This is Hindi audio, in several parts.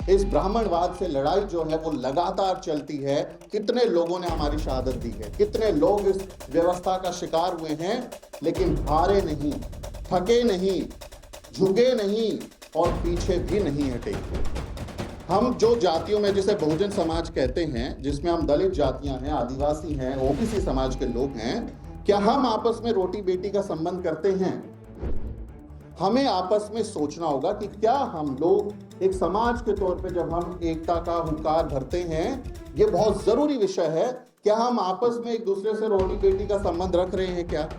इस ब्राह्मणवाद से लड़ाई जो है वो लगातार चलती है। कितने लोगों ने हमारी शहादत दी है, कितने लोग इस व्यवस्था का शिकार हुए हैं, लेकिन हारे नहीं, थके नहीं, झुके नहीं और पीछे भी नहीं हटे। हम जो जातियों में, जिसे बहुजन समाज कहते हैं, जिसमें हम दलित जातियां हैं, आदिवासी हैं, ओबीसी समाज के लोग हैं, क्या हम आपस में रोटी बेटी का संबंध करते हैं? हमें आपस में सोचना होगा कि क्या हम लोग एक समाज के तौर पे जब हम एकता का हुंकार भरते हैं, ये बहुत जरूरी विषय है, क्या हम आपस में एक दूसरे से रोटी बेटी का संबंध रख रहे हैं? क्या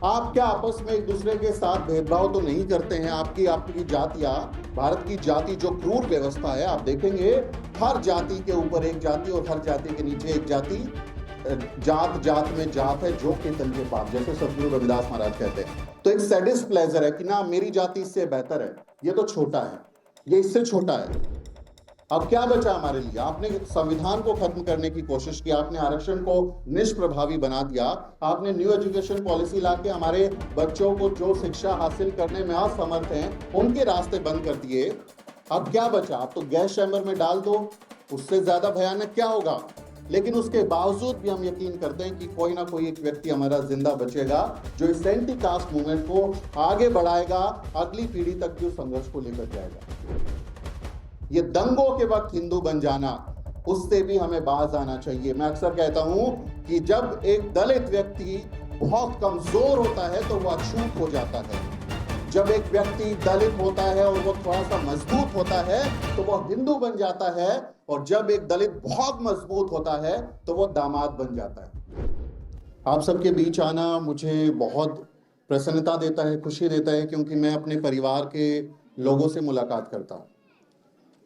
आप क्या आपस में एक दूसरे के साथ भेदभाव तो नहीं करते हैं? आपकी जातियां, भारत की जाति जो क्रूर व्यवस्था है, आप देखेंगे हर जाति के ऊपर एक जाति और हर जाति के नीचे एक जाति, जात जात में जात है, जो के तन के पाप, जैसे सतगुरु रविदास महाराज कहते हैं। तो एक सैडिस्ट प्लेजर है कि ना मेरी जाति इससे बेहतर है, ये तो छोटा है, ये इससे छोटा है। अब क्या बचा हमारे लिए? आपने संविधान को खत्म करने की कोशिश की, आपने आरक्षण को निष्प्रभावी बना दिया, आपने न्यू एजुकेशन पॉलिसी लाके हमारे बच्चों को जो शिक्षा हासिल करने में असमर्थ हैं उनके रास्ते बंद कर दिए। अब क्या बचा? आप तो गैस चैम्बर में डाल दो, उससे ज्यादा भयानक क्या होगा? लेकिन उसके बावजूद भी हम यकीन करते हैं कि कोई ना कोई एक व्यक्ति हमारा जिंदा बचेगा जो इस एंटी कास्ट मूवमेंट को आगे बढ़ाएगा, अगली पीढ़ी तक भी उस संघर्ष को लेकर जाएगा। ये दंगों के वक्त हिंदू बन जाना, उससे भी हमें बाज आना चाहिए। मैं अक्सर कहता हूं कि जब एक दलित व्यक्ति बहुत कमजोर होता है तो वह अछूत हो जाता है, जब एक व्यक्ति दलित होता है और वो थोड़ा सा मजबूत होता है तो वो हिंदू बन जाता है, और जब एक दलित बहुत मजबूत होता है तो वो दामाद बन जाता है। आप सबके बीच आना मुझे बहुत प्रसन्नता देता है, खुशी देता है, क्योंकि मैं अपने परिवार के लोगों से मुलाकात करता हूँ।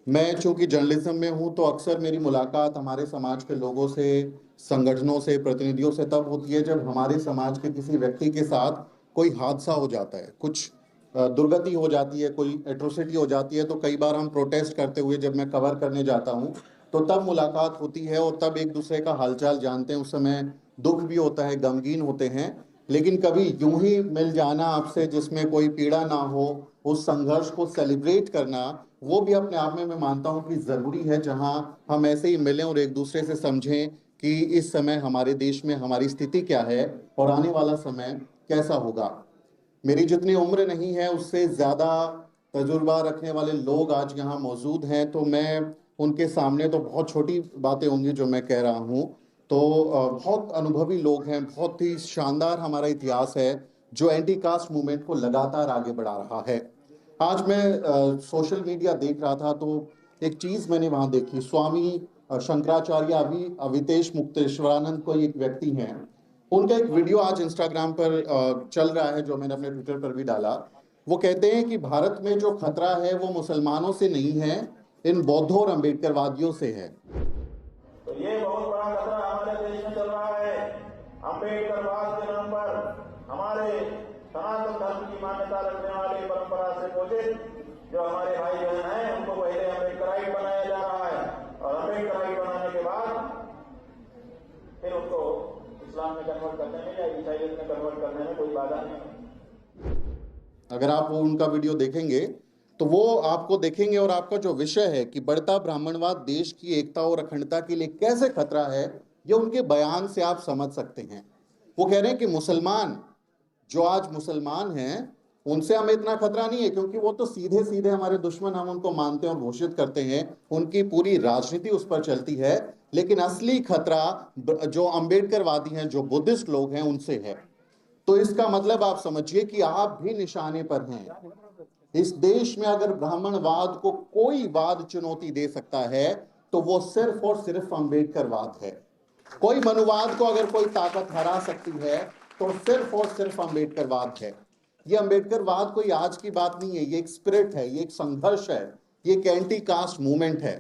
मैं चूंकि जर्नलिज्म में हूँ तो अक्सर मेरी मुलाकात हमारे समाज के लोगों से, संगठनों से, प्रतिनिधियों से तब होती है जब हमारे समाज के किसी व्यक्ति के साथ कोई हादसा हो जाता है, कुछ दुर्गति हो जाती है, कोई एट्रोसिटी हो जाती है। तो कई बार हम प्रोटेस्ट करते हुए जब मैं कवर करने जाता हूँ तो तब मुलाकात होती है और तब एक दूसरे का हालचाल जानते हैं। उस समय दुख भी होता है, गमगीन होते हैं, लेकिन कभी यूं ही मिल जाना आपसे जिसमें कोई पीड़ा ना हो, उस संघर्ष को सेलिब्रेट करना, वो भी अपने आप में मैं मानता हूं कि जरूरी है, जहां हम ऐसे ही मिलें और एक दूसरे से समझें कि इस समय हमारे देश में हमारी स्थिति क्या है और आने वाला समय कैसा होगा। मेरी जितनी उम्र नहीं है उससे ज्यादा तजुर्बा रखने वाले लोग आज यहाँ मौजूद हैं, तो मैं उनके सामने तो बहुत छोटी बातें होंगी जो मैं कह रहा हूँ। तो बहुत अनुभवी लोग हैं, बहुत ही शानदार हमारा इतिहास है जो एंटी कास्ट मूवमेंट को लगातार आगे बढ़ा रहा है। आज मैं सोशल मीडिया देख रहा था तो एक चीज मैंने वहां देखी। स्वामी शंकराचार्य अवितेश मुक्तेश्वरानंद कोई एक व्यक्ति हैं, उनका एक वीडियो आज इंस्टाग्राम पर चल रहा है, जो मैंने अपने ट्विटर पर भी डाला। वो कहते हैं कि भारत में जो खतरा है वो मुसलमानों से नहीं है, इन बौद्धों और अम्बेडकरवादियों से है। तो ये बहुत बड़ा खतरा हमारे देश में चल रहा है। अम्बेडकरवाद के नाम पर हमारे सनातन धर्म की मान्यता रखने वाले, परंपरा से पोषित जो हमारे भाई बहन हैं, उनको पहले अम्बेडकराइट बनाया जा रहा है और अम्बेडकराइट बनाने के बाद फिर उनको इस्लाम में कन्वर्ट करने में या ईसाइयत में कन्वर्ट करने में कोई बाधा नहीं। अगर आप वो उनका वीडियो देखेंगे तो वो आपको देखेंगे, और आपका जो विषय है कि बढ़ता ब्राह्मणवाद देश की एकता और अखंडता के लिए कैसे खतरा है, ये उनके बयान से आप समझ सकते हैं। वो कह रहे हैं कि मुसलमान, जो आज मुसलमान हैं, उनसे हमें इतना खतरा नहीं है क्योंकि वो तो सीधे सीधे हमारे दुश्मन, हम उनको मानते हैं और घोषित करते हैं, उनकी पूरी राजनीति उस पर चलती है। लेकिन असली खतरा जो अम्बेडकरवादी हैं, जो बुद्धिस्ट लोग हैं, उनसे है। तो इसका मतलब आप समझिए कि आप भी निशाने पर हैं। इस देश में अगर ब्राह्मणवाद को कोई वाद चुनौती दे सकता है तो वो सिर्फ और सिर्फ अम्बेडकरवाद है। कोई मनुवाद को अगर कोई ताकत हरा सकती है तो सिर्फ और सिर्फ अम्बेडकरवाद है। ये अम्बेडकरवाद कोई आज की बात नहीं है, ये एक स्पिरिट है, ये एक संघर्ष है, ये एक एंटी कास्ट मूवमेंट है।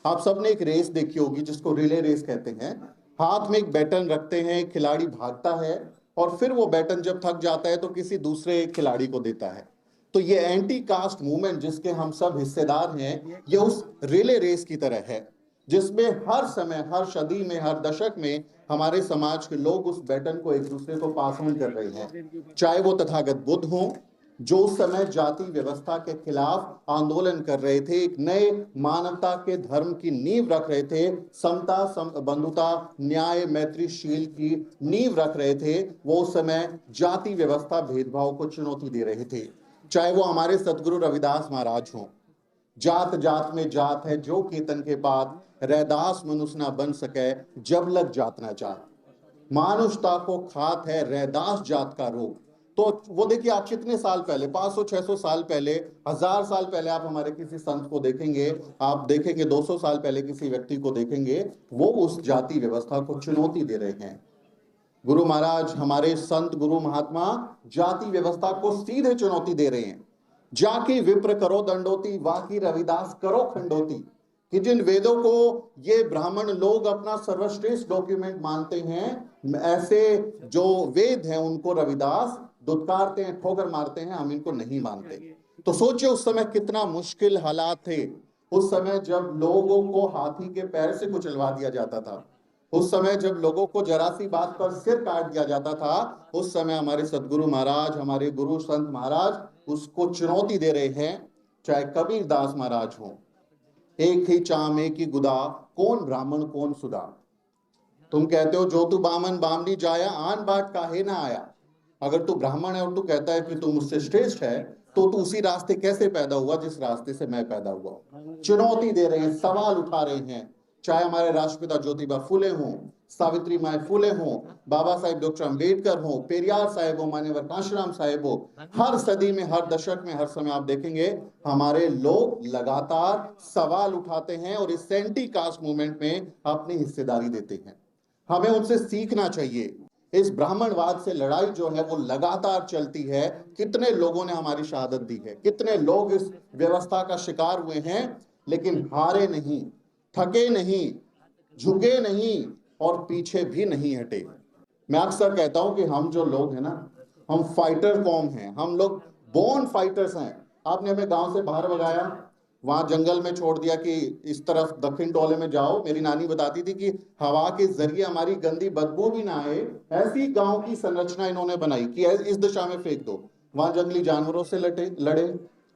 आप सबने एक रेस देखी होगी जिसको रिले रेस कहते हैं। हाथ में एक बैटन रखते हैं, खिलाड़ी भागता है और फिर वो बैटन जब थक जाता है तो किसी दूसरे खिलाड़ी को देता है। तो ये एंटी कास्ट मूवमेंट जिसके हम सब हिस्सेदार हैं, ये उस रिले रेस की तरह है जिसमें हर समय, हर सदी में, हर दशक में हमारे समाज के लोग उस बैटन को एक दूसरे को पास ऑन कर रहे हैं। चाहे वो तथागत बुद्ध हो, जो उस समय जाति व्यवस्था के खिलाफ आंदोलन कर रहे थे, एक नए मानवता के धर्म की नींव रख रहे थे, समता, बंधुता, न्याय, मैत्रीशील की नींव रख रहे थे, वो उस समय जाति व्यवस्था, भेदभाव को चुनौती दे रहे थे। चाहे वो हमारे सतगुरु रविदास महाराज हों, जात जात में जात है जो केतन के पात, रैदास मनुष्य ना बन सके जब लग जात ना जात, मानुषता को खात है रैदास जात का रोग। तो वो देखिए, आप कितने साल पहले, 500-600 साल पहले, 1000 साल पहले आप हमारे किसी संत को देखेंगे, आप देखेंगे 200 साल पहले किसी व्यक्ति को देखेंगे, वो उस जाति व्यवस्था को चुनौती दे रहे हैं। गुरु महाराज, हमारे संत गुरु महात्मा जाति व्यवस्था को सीधे चुनौती दे रहे हैं। जाकी विप्र करो दंडोती, वाकी रविदास करो खंडोती, कि जिन वेदों को ये ब्राह्मण लोग अपना सर्वश्रेष्ठ डॉक्यूमेंट मानते हैं, ऐसे जो वेद हैं उनको रविदास दुत्कारते हैं, ठोकर मारते हैं, हम इनको नहीं मानते। तो सोचिए उस समय कितना मुश्किल हालात थे। उस समय जब लोगों को हाथी के पैर से कुचलवा दिया जाता था, उस समय जब लोगों को जरा सी बात पर सिर काट दिया जाता था, उस समय हमारे सदगुरु महाराज, हमारे गुरु संत महाराज उसको चुनौती दे रहे हैं। चाहे कबीर दास महाराज हो, एक ही चाम एक ही गुदा, कौन ब्राह्मण कौन सुदा। तुम कहते हो जो तू बामन बामनी जाया, आन बाट काहे ना आया। अगर तू ब्राह्मण है और तू कहता है कि तू मुझसे श्रेष्ठ है, तो तू उसी रास्ते कैसे पैदा हुआ जिस रास्ते से मैं पैदा हुआ। चुनौती दे रहे हैं, सवाल उठा रहे हैं। चाहे हमारे राष्ट्रपिता ज्योतिबा फुले हों, सावित्री माई फुले हों, बाबा साहेब डॉक्टर अंबेडकर हों, पेरियार साहेब हो, मान्यवर कांशीराम साहेब हो, हर सदी में, हर दशक में, हर समय आप देखेंगे हमारे लोग लगातार सवाल उठाते हैं और इस एंटी कास्ट मूवमेंट में अपनी हिस्सेदारी देते हैं। हमें उनसे सीखना चाहिए। इस ब्राह्मणवाद से लड़ाई जो है वो लगातार चलती है। कितने लोगों ने हमारी शहादत दी है, कितने लोग इस व्यवस्था का शिकार हुए हैं, लेकिन हारे नहीं, थके नहीं, झुके नहीं और पीछे भी नहीं हटे। मैं अक्सर कहता हूं कि हम जो लोग हैं ना, हम फाइटर कौम हैं, हम लोग बोर्न फाइटर्स हैं। आपने हमें गांव से बाहर भगाया, वहां जंगल में छोड़ दिया कि इस तरफ दक्षिण टोले में जाओ। मेरी नानी बताती थी कि हवा के जरिए हमारी गंदी बदबू भी ना आए, ऐसी गांव की संरचना इन्होंने बनाई कि इस दिशा में फेंक दो। वहां जंगली जानवरों से लड़े,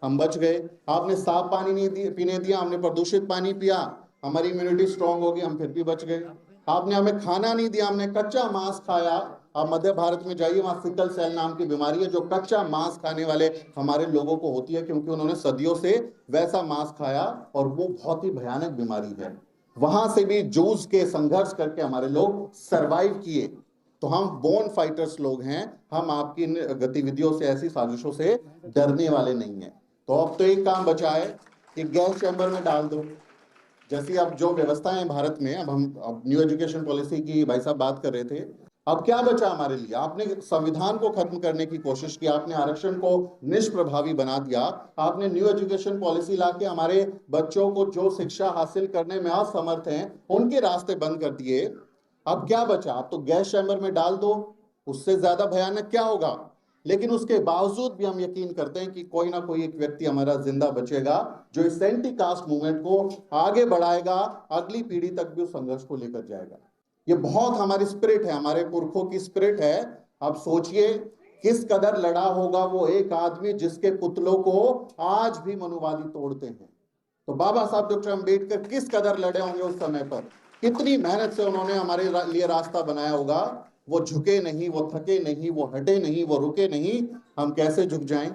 हम बच गए। आपने साफ पानी नहीं पीने दिया, हमने प्रदूषित पानी पिया, हमारी इम्यूनिटी स्ट्रांग होगी, हम फिर भी बच गए। आपने हमें खाना नहीं दिया, हमने कच्चा मांस खाया। आप मध्य भारत में जाइए, वहां सिकल सेल नाम की बीमारी है जो कच्चा मांस खाने वाले हमारे लोगों को होती है, क्योंकि उन्होंने सदियों से वैसा मांस खाया और वो बहुत ही भयानक बीमारी है। वहां से भी जूझ के, संघर्ष करके हमारे लोग सरवाइव किए। तो हम बोर्न फाइटर्स लोग हैं। हम आपकी इन गतिविधियों से, ऐसी साजिशों से डरने वाले नहीं हैं। तो अब तो एक काम बचा है कि गैस चैम्बर में डाल दो। जैसी अब जो व्यवस्था है भारत में, अब न्यू एजुकेशन पॉलिसी की भाई साहब बात कर रहे थे, अब क्या बचा हमारे लिए? आपने संविधान को खत्म करने की कोशिश की, आपने आरक्षण को निष्प्रभावी बना दिया, आपने न्यू एजुकेशन पॉलिसी लाके हमारे बच्चों को जो शिक्षा हासिल करने में असमर्थ हैं उनके रास्ते बंद कर दिए। अब क्या बचा? अब तो गैस चैम्बर में डाल दो, उससे ज्यादा भयानक क्या होगा? लेकिन उसके बावजूद भी हम यकीन करते हैं कि कोई ना कोई एक व्यक्ति हमारा जिंदा बचेगा जो इस एंटी कास्ट मूवमेंट को आगे बढ़ाएगा, अगली पीढ़ी तक भी उस संघर्ष को लेकर जाएगा। ये बहुत हमारी स्पिरिट है, हमारे पुरखों की स्पिरिट है। अब सोचिए किस कदर लड़ा होगा वो एक आदमी जिसके पुतलों को आज भी मनुवादी तोड़ते हैं। तो बाबा साहब डॉक्टर अंबेडकर किस कदर लड़े होंगे उस समय पर, कितनी मेहनत से उन्होंने हमारे लिए रास्ता बनाया होगा। वो झुके नहीं, वो थके नहीं, वो हटे नहीं, वो रुके नहीं। हम कैसे झुक जाएं?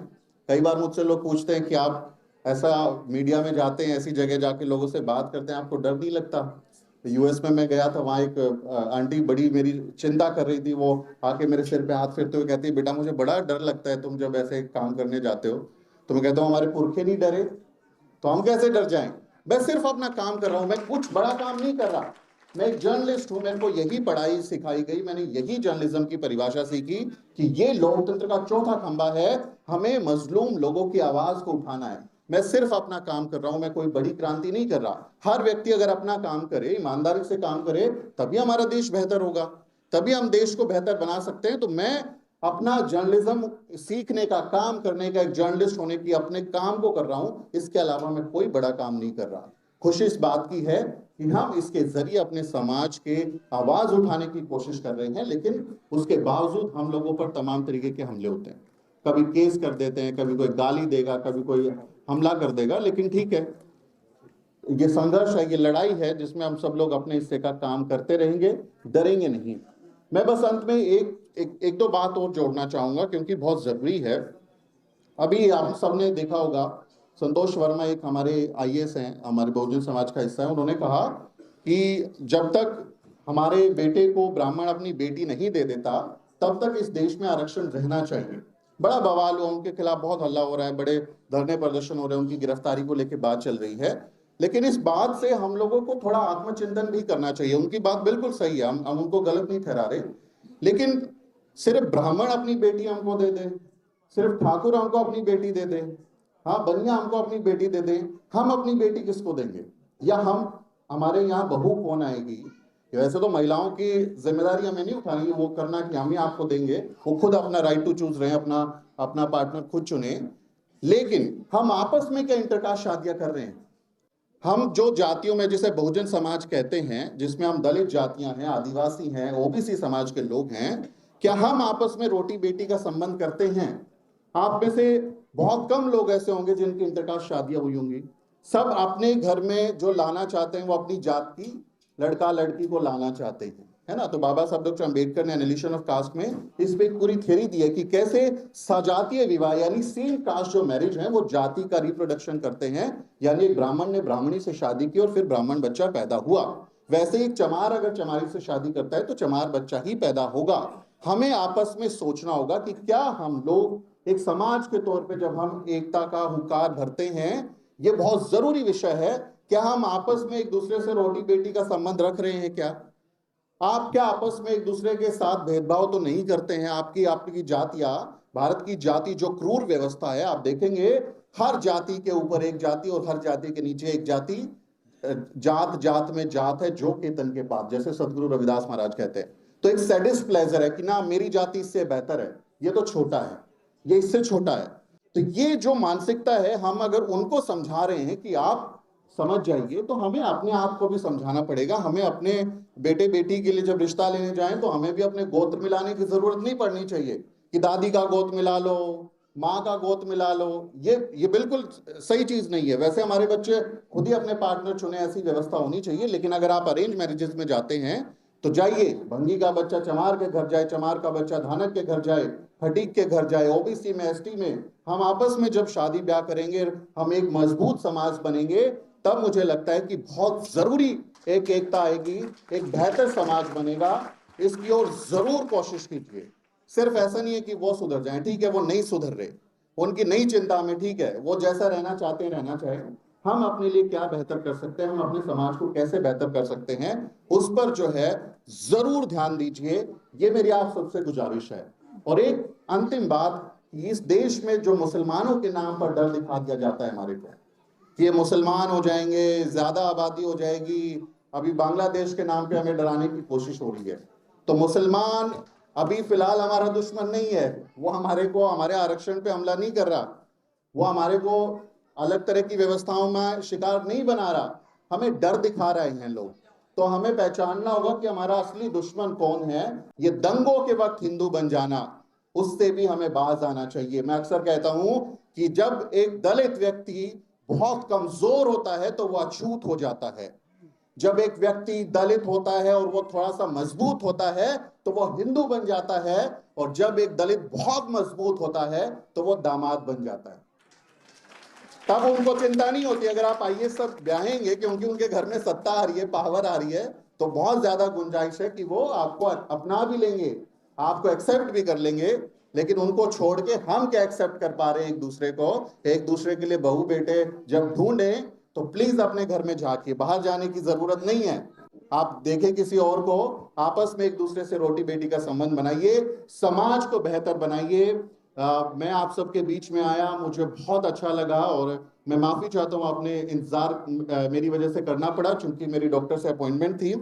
कई बार मुझसे लोग पूछते हैं कि आप ऐसा मीडिया में जाते हैं, ऐसी जगह जाके लोगों से बात करते हैं, आपको डर नहीं लगता? यूएस में मैं गया था, वहाँ एक आंटी बड़ी मेरी चिंता कर रही थी। वो आके मेरे सिर पे हाथ फेरते हुए कहती है, बेटा मुझे बड़ा डर लगता है तुम जब ऐसे काम करने जाते हो। तो मैं कहता हूँ हमारे पुरखे नहीं डरे तो हम कैसे डर जाएं? मैं सिर्फ अपना काम कर रहा हूँ, मैं कुछ बड़ा काम नहीं कर रहा। मैं एक जर्नलिस्ट हूं, मेरे को यही पढ़ाई सिखाई गई, मैंने यही जर्नलिज्म की परिभाषा सीखी कि ये लोकतंत्र का चौथा खंभा है, हमें मजलूम लोगों की आवाज को उठाना है। मैं सिर्फ अपना काम कर रहा हूं, मैं कोई बड़ी क्रांति नहीं कर रहा। हर व्यक्ति अगर अपना काम करे, ईमानदारी से काम करे, तभी हमारा देश बेहतर होगा, तभी हम देश को बेहतर बना सकते हैं। तो मैं अपना जर्नलिज्म सीखने का, काम करने का, एक जर्नलिस्ट होने की अपने काम को कर रहा हूं। इसके अलावा मैं कोई बड़ा काम नहीं कर रहा। खुशी इस बात की है कि हम इसके जरिए अपने समाज के आवाज उठाने की कोशिश कर रहे हैं, लेकिन उसके बावजूद हम लोगों पर तमाम तरीके के हमले होते हैं। कभी केस कर देते हैं, कभी कोई गाली देगा, कभी कोई हमला कर देगा, लेकिन ठीक है, ये संघर्ष है, ये लड़ाई है जिसमें हम सब लोग अपने हिस्से का काम करते रहेंगे, डरेंगे नहीं। मैं बस अंत में एक दो बात और जोड़ना चाहूंगा क्योंकि बहुत जरूरी है। अभी आप सबने देखा होगा, संतोष वर्मा एक हमारे आईएएस हैं, हमारे बहुजन समाज का हिस्सा है, उन्होंने कहा कि जब तक हमारे बेटे को ब्राह्मण अपनी बेटी नहीं दे देता तब तक इस देश में आरक्षण रहना चाहिए। बड़ा बवाल हुआ, उनके खिलाफ बहुत हल्ला हो रहा है, बड़े धरने प्रदर्शन हो रहे हैं, उनकी गिरफ्तारी को लेकर बात चल रही है। लेकिन इस बात से हम लोगों को थोड़ा आत्मचिंतन भी करना चाहिए। उनकी बात बिल्कुल सही है, हम उनको गलत नहीं ठहरा रहे, लेकिन सिर्फ ब्राह्मण अपनी बेटी हमको दे दे, सिर्फ ठाकुर हमको अपनी बेटी दे दे, हाँ बनिया हमको अपनी बेटी दे दे, हम अपनी बेटी किसको देंगे? या हमारे यहाँ बहू कौन आएगी? वैसे तो महिलाओं की जिम्मेदारी हमें नहीं उठानी है वो करना कि हम ही आपको देंगे, वो खुद अपना राइट टू चूज रहे हैं, अपना पार्टनर खुद चुने। लेकिन हम आपस में क्या इंटरकास्ट शादियां कर रहे हैं? हम जो जातियों में जिसे बहुजन समाज कहते हैं, जिसमें हम दलित जातियां हैं, आदिवासी हैं, ओबीसी समाज के लोग हैं, क्या हम आपस में रोटी बेटी का संबंध करते हैं? आप में से बहुत कम लोग ऐसे होंगे जिनकी इंटरकास्ट शादियां हुई होंगी। सब अपने घर में जो लाना चाहते हैं वो अपनी जात की लड़का लड़की को लाना चाहते हैं, है ना। तो बाबा साहब डॉक्टर अंबेडकर ने एनालिसिस ऑफ कास्ट में इस पे एक पूरी थ्योरी दी है कि कैसे सजातीय विवाह यानी सेम कास्ट जो मैरिज है वो जाति का रिप्रोडक्शन करते हैं, यानी एक ब्राह्मण ने ब्राह्मणी से शादी की और फिर ब्राह्मण बच्चा पैदा हुआ। वैसे ही एक चमार अगर चमारी से शादी करता है तो चमार बच्चा ही पैदा होगा। हमें आपस में सोचना होगा कि क्या हम लोग एक समाज के तौर पे जब हम एकता का हुंकार भरते हैं, ये बहुत जरूरी विषय है, क्या हम आपस में एक दूसरे से रोटी बेटी का संबंध रख रहे हैं? आप क्या आपस में एक दूसरे के साथ भेदभाव तो नहीं करते हैं? आपकी जातियां, भारत की जाति जो क्रूर व्यवस्था है, आप देखेंगे हर जाति के ऊपर एक जाति और हर जाति के नीचे एक जाति, जात जात में जात है जो केतन के पास, जैसे सदगुरु रविदास महाराज कहते हैं। तो एक सैडिस्ट प्लेजर है कि ना मेरी जाति इससे बेहतर है, ये तो छोटा है, ये इससे छोटा है। तो ये जो मानसिकता है, हम अगर उनको समझा रहे हैं कि आप समझ जाइए, तो हमें अपने आप को भी समझाना पड़ेगा। हमें अपने बेटे बेटी के लिए जब रिश्ता लेने जाएं तो हमें भी अपने गोत्र मिलाने की जरूरत नहीं पड़नी चाहिए कि दादी का गोत्र मिला लो, माँ का गोत्र मिला लो। ये बिल्कुल सही चीज नहीं है। वैसे हमारे बच्चे खुद ही अपने पार्टनर चुने, ऐसी व्यवस्था होनी चाहिए। लेकिन अगर आप अरेंज मैरिजेस में जाते हैं तो जाइए, भंगी का बच्चा चमार के घर जाए, चमार का बच्चा धानक के घर जाए, फटीक के घर जाए, ओबीसी में, एसटी में। हम आपस में जब शादी ब्याह करेंगे, हम एक मजबूत समाज बनेंगे, तब मुझे लगता है कि बहुत जरूरी एक एकता आएगी, एक बेहतर समाज बनेगा। इसकी ओर जरूर कोशिश कीजिए। सिर्फ ऐसा नहीं है कि वो सुधर जाएं, ठीक है वो नहीं सुधर रहे, उनकी नई चिंता में, ठीक है वो जैसा रहना चाहते हैं रहना चाहे। हम अपने लिए क्या बेहतर कर सकते हैं, हम अपने समाज को कैसे बेहतर कर सकते हैं, उस पर जो है जरूर ध्यान दीजिए। ये मेरी आप सबसे गुजारिश है। और एक अंतिम बात, इस देश में जो मुसलमानों के नाम पर डर दिखा दिया जाता है हमारे को, कि ये मुसलमान हो जाएंगे, ज्यादा आबादी हो जाएगी, अभी बांग्लादेश के नाम पे हमें डराने की कोशिश हो रही है। तो मुसलमान अभी फिलहाल हमारा दुश्मन नहीं है, वो हमारे आरक्षण पे हमला नहीं कर रहा, वो हमारे को अलग तरह की व्यवस्थाओं में शिकार नहीं बना रहा, हमें डर दिखा रहे हैं लोग। तो हमें पहचानना होगा कि हमारा असली दुश्मन कौन है। ये दंगों के वक्त हिंदू बन जाना, उससे भी हमें बाज आना चाहिए। मैं अक्सर कहता हूं कि जब एक दलित व्यक्ति बहुत कमजोर होता है तो वो अछूत हो जाता है। जब एक व्यक्ति दलित होता है और वो थोड़ा सा मजबूत होता है तो वो हिंदू बन जाता है, और जब एक दलित बहुत मजबूत होता है तो वो दामाद बन जाता है। तब उनको चिंता नहीं होती। अगर आप आइए सब ब्याहेंगे क्योंकि उनके घर में सत्ता आ रही है, पावर आ रही है, तो बहुत ज्यादा गुंजाइश है कि वो आपको अपना भी लेंगे, आपको एक्सेप्ट भी कर लेंगे। लेकिन उनको छोड़ के हम क्या एक्सेप्ट कर पा रहे हैं एक दूसरे को? एक दूसरे के लिए बहू बेटे जब ढूंढें तो प्लीज अपने घर में झांकिए, बाहर जाने की जरूरत नहीं है। आप देखें किसी और को, आपस में एक दूसरे से रोटी बेटी का संबंध बनाइए, समाज को बेहतर बनाइए। मैं आप सबके बीच में आया, मुझे बहुत अच्छा लगा, और मैं माफी चाहता हूँ आपने इंतजार मेरी वजह से करना पड़ा, चूंकि मेरी डॉक्टर से अपॉइंटमेंट थी।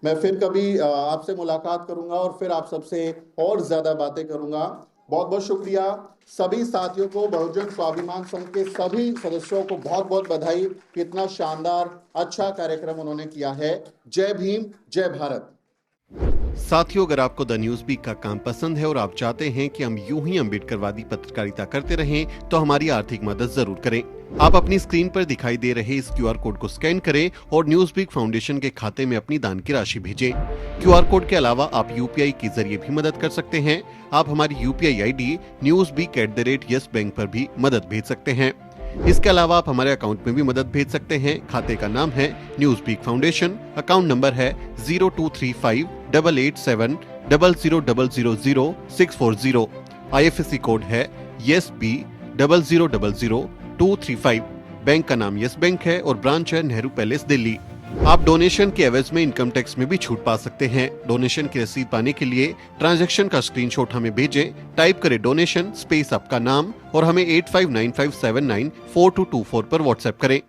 मैं फिर कभी आपसे मुलाकात करूंगा और फिर आप सबसे और ज्यादा बातें करूंगा। बहुत बहुत शुक्रिया सभी साथियों को, बहुजन स्वाभिमान संघ के सभी सदस्यों को बहुत बहुत बधाई। कितना शानदार अच्छा कार्यक्रम उन्होंने किया है। जय भीम, जय भारत। साथियों, अगर आपको द न्यूज वीक का काम पसंद है और आप चाहते हैं कि हम यूं ही अम्बेडकरवादी पत्रकारिता करते रहें, तो हमारी आर्थिक मदद जरूर करें। आप अपनी स्क्रीन पर दिखाई दे रहे इस QR कोड को स्कैन करें और न्यूज वीक फाउंडेशन के खाते में अपनी दान की राशि भेजें। QR कोड के अलावा आप UPI के जरिए भी मदद कर सकते हैं। आप हमारी UPI ID newsweek@yes बैंक पर भी मदद भेज सकते हैं। इसके अलावा आप हमारे अकाउंट में भी मदद भेज सकते हैं। खाते का नाम है News Week Foundation, account number है 02358800000640। IFSC कोड है YesB000235। बैंक का नाम यस बैंक है और ब्रांच है नेहरू पैलेस, दिल्ली। आप डोनेशन के एवज में इनकम टैक्स में भी छूट पा सकते हैं। डोनेशन की रसीद पाने के लिए ट्रांजैक्शन का स्क्रीनशॉट हमें भेजें। टाइप करें डोनेशन स्पेस आपका नाम और हमें 8595794224 पर व्हाट्सएप करें।